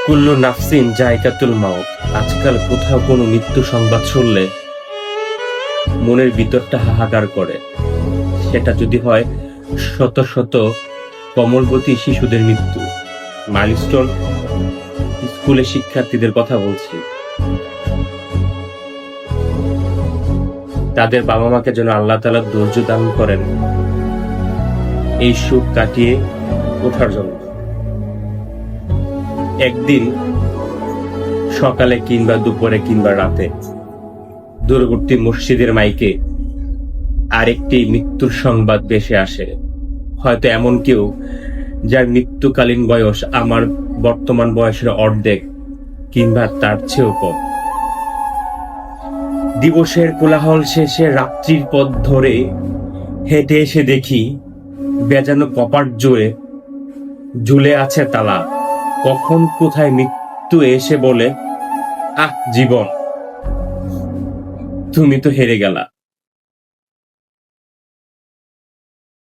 কুল্লু নাফসিন জায়কাতুল মাউত। আজকাল কোথাও কোনো মৃত্যু সংবাদ শুনলে মনের ভিতরটা হাহাকার করে। সেটা যদি হয় শত শত কোমলবতী শিশুদের মৃত্যু, মাইলস্টোন স্কুলে শিক্ষার্থীদের কথা বলছি, তাদের বাবা মাকে যেন আল্লাহ তাআলা ধৈর্য দান করেন এই সুখ কাটিয়ে ওঠার জন্য। একদিন সকালে কিংবা দুপুরে কিংবা রাতে দূরবর্তী মসজিদের মাইকে আরেকটি মৃত্যুর সংবাদ ভেসে আসে। হয়তো এমন কেউ যার মৃত্যুকালীন বয়স আমার বর্তমান বয়সের অর্ধেক কিংবা তার চেয়েও কম। দিবসের কোলাহল শেষে রাত্রির পথ ধরে হেঁটে এসে দেখি বেজানো কপাট জোরে ঝুলে আছে তালা। কখন কোথায় মৃত্যু এসে বলে, আহ জীবন, তুমি তো হেরে গেলা।